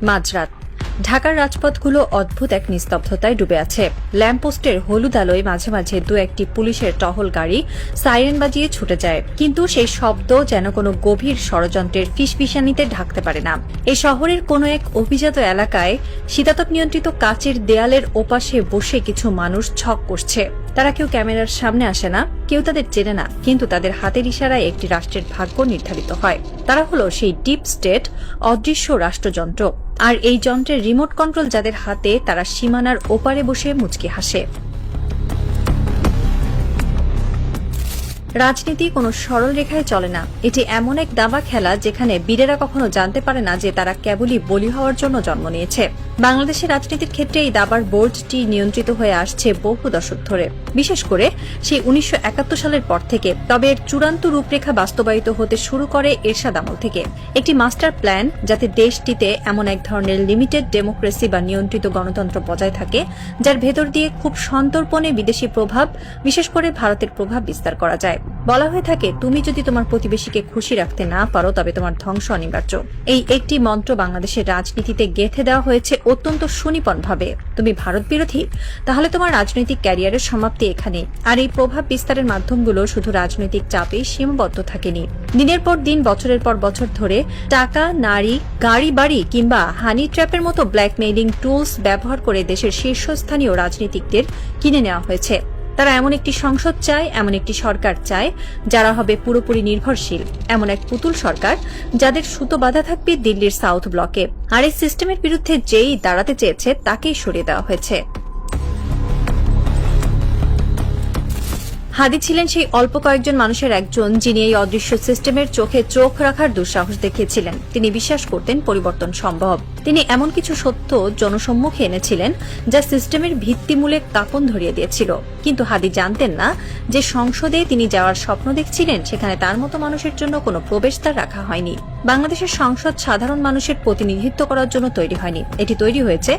মাঝরাত ঢাকার রাজপথগুলো অদ্ভুত এক নিস্তব্ধতায় ডুবে আছে। ল্যাম্পপোস্টের হলুদ আলোয় মাঝে মাঝে দু একটি পুলিশের টহল গাড়ি সাইরেন বাজিয়ে ছুটে যায়, কিন্তু সেই শব্দ যেন কোনো গভীর ষড়যন্ত্রের ফিসফিসানিতে ঢাকতে পারে না। এই শহরের কোনো এক অভিজাত এলাকায় শীতাতপ নিয়ন্ত্রিত কাচের দেয়ালের ওপাশে বসে কিছু মানুষ ছক কষছে। তারা কেউ ক্যামেরার সামনে আসে না, কেউ তাদের চেনে না, কিন্তু তাদের হাতের ইশারায় একটি রাষ্ট্রের ভাগ্য নির্ধারিত হয়। তারা হলো সেই ডিপ স্টেট, অদৃশ্য রাষ্ট্রযন্ত্র। আর এই যন্ত্রের রিমোট কন্ট্রোল যাদের হাতে, তারা সীমানার ওপারে বসে মুচকি হাসে। রাজনীতি কোনো সরল রেখায় চলে না। এটি এমন এক দাবা খেলা যেখানে বীরেরা কখনো জানতে পারে না যে তারা কেবলই বলি হওয়ার জন্য জন্ম নিয়েছে। বাংলাদেশের রাজনীতির ক্ষেত্রে এই দাবার বোর্ডটি নিয়ন্ত্রিত হয়ে আসছে বহু দশক ধরে, বিশেষ করে সেই 1971 সালের পর থেকে। তবে এর চূড়ান্ত রূপরেখা বাস্তবায়িত হতে শুরু করে এরশাদ আমল থেকে। একটি মাস্টার প্ল্যান যাতে দেশটিতে এমন এক ধরনের লিমিটেড ডেমোক্রেসি বা নিয়ন্ত্রিত গণতন্ত্র বজায় থাকে, যার ভেতর দিয়ে খুব সন্তর্পণে বিদেশি প্রভাব, বিশেষ করে ভারতের প্রভাব বিস্তার করা যায়। বলা হয়ে থাকে, তুমি যদি তোমার প্রতিবেশীকে খুশি রাখতে না পারো তবে তোমার ধ্বংস অনিবার্য। এই একটি মন্ত্র বাংলাদেশের রাজনীতিতে গেঁথে দেওয়া হয়েছে অত্যন্ত সুনিপুণভাবে। তুমি ভারত বিরোধী, তাহলে তোমার রাজনৈতিক ক্যারিয়ারের সমাপ্তি এখানে। আর এই প্রভাব বিস্তারের মাধ্যমগুলো শুধু রাজনৈতিক চাপেই সীমাবদ্ধ থাকেনি। দিনের পর দিন, বছরের পর বছর ধরে টাকা, নারী, গাড়ি বাড়ি কিংবা হানি ট্র্যাপের মতো ব্ল্যাকমেইলিং টুলস ব্যবহার করে দেশের শীর্ষস্থানীয় রাজনীতিকদের কিনে নেওয়া হয়েছে। তারা এমন একটি সংসদ চায়, এমন একটি সরকার চায় যারা হবে পুরোপুরি নির্ভরশীল, এমন এক পুতুল সরকার যাদের সুতো বাঁধা থাকবে দিল্লির সাউথ ব্লকে। আর এই সিস্টেমের বিরুদ্ধে যেই দাঁড়াতে চেয়েছে তাকেই সরিয়ে দেওয়া হয়েছে। হাদি ছিলেন সেই অল্প কয়েকজন মানুষের একজন যিনি এই অদৃশ্য সিস্টেমের চোখে চোখ রাখার দুঃসাহস দেখিয়েছিলেন। তিনি বিশ্বাস করতেন পরিবর্তন সম্ভব। তিনি এমন কিছু সত্য জনসম্মুখে এনেছিলেন যা সিস্টেমের ভিত্তিমূলে কাঁপন ধরিয়ে দিয়েছিল। কিন্তু হাদি জানতেন না যে সংসদে তিনি যাওয়ার স্বপ্ন দেখছিলেন সেখানে তার মতো মানুষের জন্য কোনো প্রবেশদ্বার রাখা হয়নি। বাংলাদেশের সংসদ সাধারণ মানুষের প্রতিনিধিত্ব করার জন্য তৈরি হয়নি, এটি তৈরি হয়েছে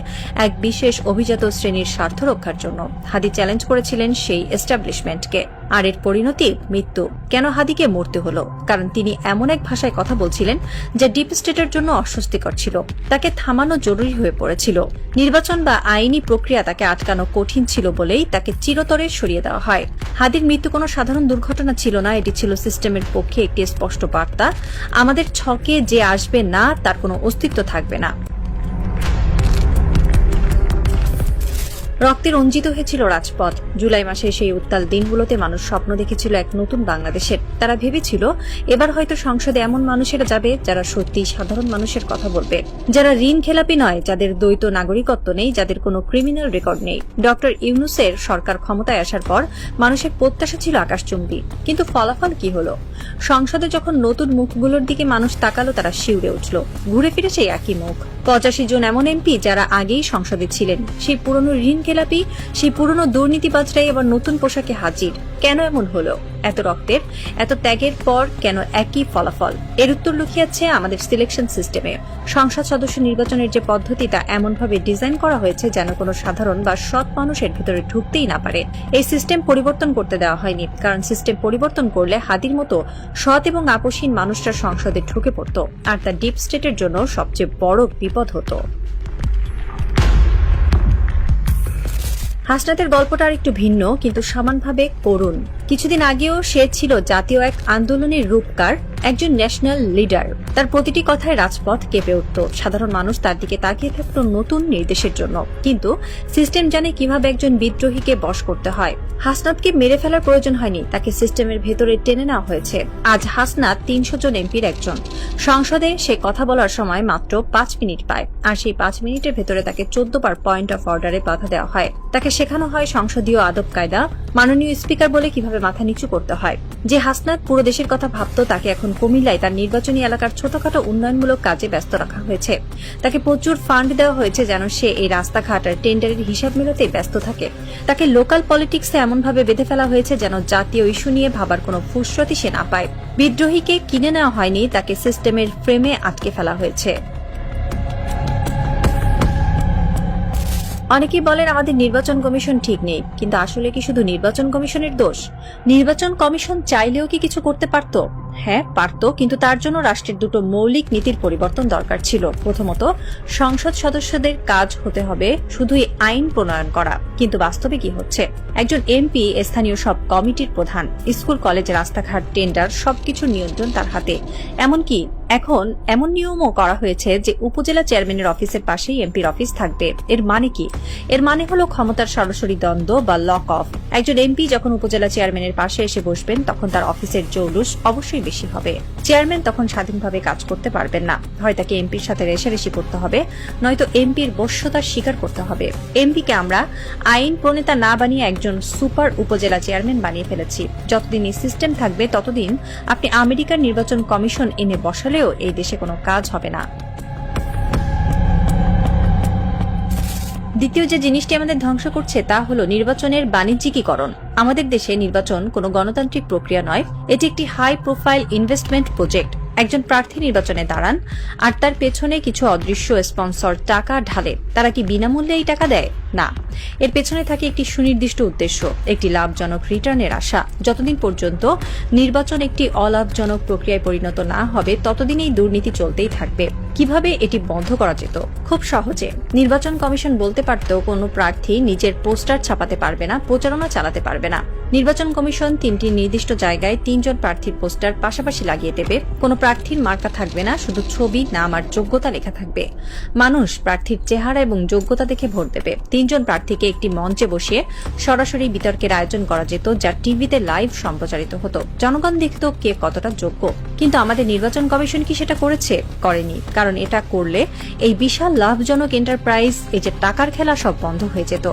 এক বিশেষ অভিজাত শ্রেণীর স্বার্থ রক্ষার জন্য। হাদি চ্যালেঞ্জ করেছিলেন সেই এস্টাবলিশমেন্টকে, আর এর পরিণতি মৃত্যু। কেন হাদিকে মরতে হলো? কারণ তিনি এমন এক ভাষায় কথা বলছিলেন যা ডিপ স্টেটের জন্য অস্বস্তিকর ছিল। তাকে থামানো জরুরি হয়ে পড়েছিল। নির্বাচন বা আইনি প্রক্রিয়া তাকে আটকানো কঠিন ছিল বলেই তাকে চিরতরে সরিয়ে দেওয়া হয়। হাদির মৃত্যু কোনো সাধারণ দুর্ঘটনা ছিল না, এটি ছিল সিস্টেমের পক্ষে একটি স্পষ্ট বার্তা। আমাদের ছকে যে আসবে না তার কোনো অস্তিত্ব থাকবে না। রক্তে রঞ্জিত হয়েছিল রাজপথ। জুলাই মাসে সেই উত্তাল দিনগুলোতে মানুষ স্বপ্ন দেখেছিল এক নতুন বাংলাদেশের। তারা ভেবেছিল এবার হয়তো সংসদে এমন মানুষেরা যাবে যারা সত্যি সাধারণ মানুষের কথা বলবে, যারা ঋণ খেলাপি নয়, যাদের দ্বৈত নাগরিকত্ব নেই, যাদের কোনো ক্রিমিনাল রেকর্ড নেই। ডক্টর ইউনূসের সরকার ক্ষমতায় আসার পর মানুষের প্রত্যাশা ছিল আকাশচুম্বী, কিন্তু ফলাফল কি হলো? সংসদে যখন নতুন মুখগুলোর দিকে মানুষ তাকালো, তারা শিউরে উঠল। ঘুরে ফিরে সেই একই মুখ। 85 জন এমন এমপি যারা আগেই সংসদে ছিলেন, সেই পুরনো ঋণ খেলাপি, সেই পুরনো দুর্নীতিবাজরাই আবার নতুন পোশাকে হাজির। কেন এমন হলো? এত রক্তের, এত ত্যাগের পর কেন একই ফলাফল? এর উত্তর লুকিয়ে আছে আমাদের সিলেকশন সিস্টেমে। সংসদ সদস্য নির্বাচনের যে পদ্ধতি, তা এমনভাবে ডিজাইন করা হয়েছে যেন কোনো সাধারণ বা সৎ মানুষের ভেতরে ঢুকতেই না পারে। এই সিস্টেম পরিবর্তন করতে দেওয়া হয়নি, কারণ সিস্টেম পরিবর্তন করলে হাদির মতো সৎ এবং আপোষহীন মানুষরা সংসদে ঢুকে পড়ত, আর তা ডিপ স্টেটের জন্য সবচেয়ে বড় বিপদ হতো। হাসনাতের গল্পটা আর একটু ভিন্ন, কিন্তু সমানভাবে করুণ। কিছুদিন আগেও সে ছিল জাতীয় এক আন্দোলনের রূপকার, একজন ন্যাশনাল লিডার। তার প্রতিটি কথায় রাজপথ কেঁপে উঠত। সাধারণ মানুষ তার দিকে তাকিয়ে থাকত নতুন নির্দেশের জন্য। কিন্তু সিস্টেম জানে কিভাবে একজন বিদ্রোহীকে বশ করতে হয়। হাসনাতকে মেরে ফেলার প্রয়োজন হয়নি, তাকে সিস্টেমের ভেতরে টেনে নেওয়া হয়েছে। আজ হাসনাত 300 জন এমপির একজন। সংসদে সে কথা বলার সময় মাত্র 5 মিনিট পায়, আর সেই 5 মিনিটের ভেতরে তাকে 14 বার পয়েন্ট অফ অর্ডারে বাধা দেওয়া হয়। তাকে শেখানো হয় সংসদীয় আদব কায়দা, মাননীয় স্পিকার বলে কিভাবে মাথা নিচু করতে হয়। যে হাসনাত পুরো দেশের কথা ভাবত, তাকে এখন কুমিল্লায় তার নির্বাচনী এলাকার ছোটখাটো উন্নয়নমূলক কাজে ব্যস্ত রাখা হয়েছে। তাকে প্রচুর ফান্ড দেওয়া হয়েছে যেন সে এই রাস্তাঘাট আর টেন্ডারের হিসাব মেলাতেই ব্যস্ত থাকে। তাকে লোকাল পলিটিক্সে এমনভাবে বেঁধে ফেলা হয়েছে যেন জাতীয় ইস্যু নিয়ে ভাবার কোনো ফুসরতি সে না পায়। বিদ্রোহীকে কিনে নেওয়া হয়নি, তাকে সিস্টেমের ফ্রেমে আটকে ফেলা হয়েছে। অনেকেই বলেন আমাদের নির্বাচন কমিশন ঠিক নেই, কিন্তু আসলে কি শুধু নির্বাচন কমিশনের দোষ? নির্বাচন কমিশন চাইলেও কি কিছু করতে পারত? হ্যাঁ পারত, কিন্তু তার জন্য রাষ্ট্রের দুটো মৌলিক নীতির পরিবর্তন দরকার ছিল। প্রথমত, সংসদ সদস্যদের কাজ হতে হবে শুধুই আইন প্রণয়ন করা, কিন্তু বাস্তবে কি হচ্ছে? একজন এমপি স্থানীয় সব কমিটির প্রধান, স্কুল কলেজ রাস্তাঘাট টেন্ডার সবকিছুর নিয়ন্ত্রণ তার হাতে। এমনকি এখন এমন নিয়মও করা হয়েছে যে উপজেলা চেয়ারম্যানের অফিসের পাশেই এমপির অফিস থাকবে। এর মানে কি? এর মানে হলো ক্ষমতার সরাসরি দ্বন্দ্ব বা লক অফ। একজন এমপি যখন উপজেলা চেয়ারম্যানের পাশে এসে বসবেন তখন তার অফিসের জৌলুস অবশ্যই বেশি হবে। চেয়ারম্যান তখন স্বাধীনভাবে কাজ করতে পারবেন না, হয় তাকে এমপির সাথে রেষারেষি করতে হবে, নয়তো এমপির বশ্যতা স্বীকার করতে হবে। এমপিকে আমরা আইন প্রণেতা না বানিয়ে একজন সুপার উপজেলা চেয়ারম্যান বানিয়ে ফেলেছি। যতদিন এই সিস্টেম থাকবে ততদিন আপনি আমেরিকার নির্বাচন কমিশন এনে বসালেও এই দেশে কোনো কাজ হবে না। দ্বিতীয় যে জিনিসটি আমাদের ধ্বংস করছে তা হলো নির্বাচনের বাণিজ্যিকীকরণ। আমাদের দেশে নির্বাচন কোনো গণতান্ত্রিক প্রক্রিয়া নয়, এটি একটি হাই প্রোফাইল ইনভেস্টমেন্ট প্রজেক্ট। একজন প্রার্থী নির্বাচনে দাঁড়ান আর তার পেছনে কিছু অদৃশ্য স্পন্সর টাকা ঢালে। তারা কি বিনামূল্যে এই টাকা দেয়? না, এর পেছনে থাকে একটি সুনির্দিষ্ট উদ্দেশ্য, একটি লাভজনক রিটার্নের আশা। যতদিন পর্যন্ত নির্বাচন একটি অলাভজনক প্রক্রিয়ায় পরিণত না হবে ততদিন এই দুর্নীতি চলতেই থাকবে। কিভাবে এটি বন্ধ করা যেত? খুব সহজে। নির্বাচন কমিশন বলতে পারত কোনো প্রার্থী নিজের পোস্টার ছাপাতে পারবে না, প্রচারণা চালাতে পারবে না। নির্বাচন কমিশন 3টি নির্দিষ্ট জায়গায় 3 জন প্রার্থীর পোস্টার পাশাপাশি লাগিয়ে দেবে। কোনো প্রার্থীর মার্কা থাকবে না, শুধু ছবি, নাম আর যোগ্যতা লেখা থাকবে। মানুষ প্রার্থীর চেহারা এবং যোগ্যতা দেখে ভোট দেবে। 3 জন প্রার্থীকে একটি মঞ্চে বসিয়ে সরাসরি বিতর্কের আয়োজন করা যেত, যা টিভিতে লাইভ সম্প্রচারিত হতো। জনগণ দেখত কে কতটা যোগ্য। কিন্তু আমাদের নির্বাচন কমিশন কি সেটা করেছে? করেনি। কারণ এটা করলে এই বিশাল লাভজনক এন্টারপ্রাইজ, এই যে টাকার খেলা, সব বন্ধ হয়ে যেত।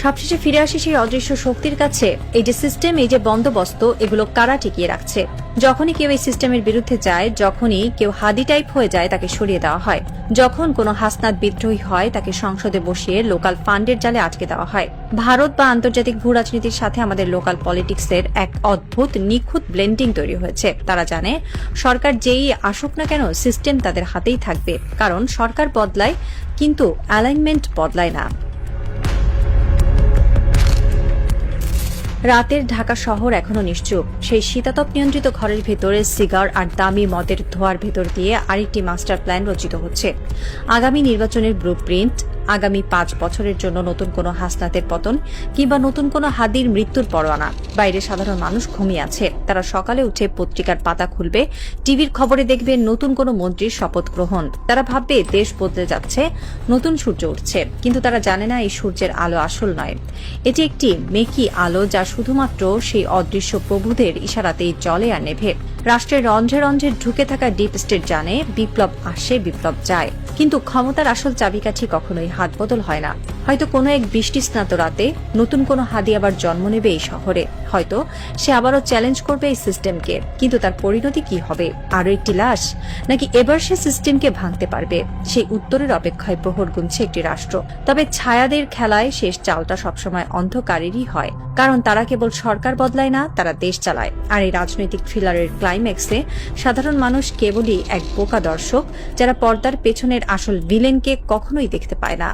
সবশেষে ফিরে আসি সেই অদৃশ্য শক্তির কাছে। এই যে সিস্টেম, এই যে বন্দোবস্ত, এগুলো কারা টিকিয়ে রাখছে? যখনই কেউ এই সিস্টেমের বিরুদ্ধে যায়, যখনই কেউ হাদি টাইপ হয়ে যায়, তাকে সরিয়ে দেওয়া হয়। যখন কোনো হাসনাত বিদ্রোহী হয়, তাকে সংসদে বসিয়ে লোকাল ফান্ডের জালে আটকে দেওয়া হয়। ভারত বা আন্তর্জাতিক ভূ রাজনীতির সাথে আমাদের লোকাল পলিটিক্সের এক অদ্ভুত নিখুঁত ব্লেন্ডিং তৈরি হয়েছে। তারা জানে সরকার যেই আসুক না কেন, সিস্টেম তাদের হাতেই থাকবে। কারণ সরকার বদলায়, কিন্তু অ্যালাইনমেন্ট বদলায় না। রাতের ঢাকা শহর এখনো নিশ্চুপ। সেই শীতাতপ নিয়ন্ত্রিত ঘরের ভেতরে সিগার আর দামি মদের ধোঁয়ার ভেতর দিয়ে আরেকটি মাস্টার প্ল্যান রচিত হচ্ছে। আগামী নির্বাচনের ব্লুপ্রিন্ট, আগামী 5 বছরের জন্য নতুন কোনো হাসনাতের পতন কিংবা নতুন কোনো হাদির মৃত্যুর পরোয়ানা। বাইরে সাধারণ মানুষ ঘুমিয়ে আছে। তারা সকালে উঠে পত্রিকার পাতা খুলবে, টিভির খবরে দেখবে নতুন কোনো মন্ত্রীর শপথ গ্রহণ। তারা ভাববে দেশ বদলে যাচ্ছে, নতুন সূর্য উঠছে। কিন্তু তারা জানে না এই সূর্যের আলো আসল নয়, এটি একটি মেকি আলো, যা শুধুমাত্র সেই অদৃশ্য প্রভুদের ইশারাতেই জ্বলে আর নেভে। রাষ্ট্রের রন্ধ্রে রন্ধ্রে ঢুকে থাকা ডিপ স্টেট জানে বিপ্লব আসে, বিপ্লব যায়, কিন্তু ক্ষমতার আসল চাবিকাঠি কখনোই হাত বদল হয় না। হয়তো কোনো এক বৃষ্টি স্নাত রাতে নতুন কোনো হাদি আবার জন্ম নেবে এই শহরে। হয়তো সে আবারও চ্যালেঞ্জ করবে এই সিস্টেমকে, কিন্তু তার পরিণতি কি হবে? আরো একটি লাশ, নাকি এবার সে সিস্টেমকে ভাঙতে পারবে? সেই উত্তরের অপেক্ষায় প্রহর গুনছে একটি রাষ্ট্র। তবে ছায়াদের খেলায় শেষ চালটা সবসময় অন্ধকারেরই হয়, কারণ তারা কেবল সরকার বদলায় না, তারা দেশ চালায়। আর এই রাজনৈতিক থ্রিলারের ক্লাইম্যাক্সে সাধারণ মানুষ কেবলই এক বোকা দর্শক, যারা পর্দার পেছনের আসল ভিলেনকে কখনোই দেখতে পায় না।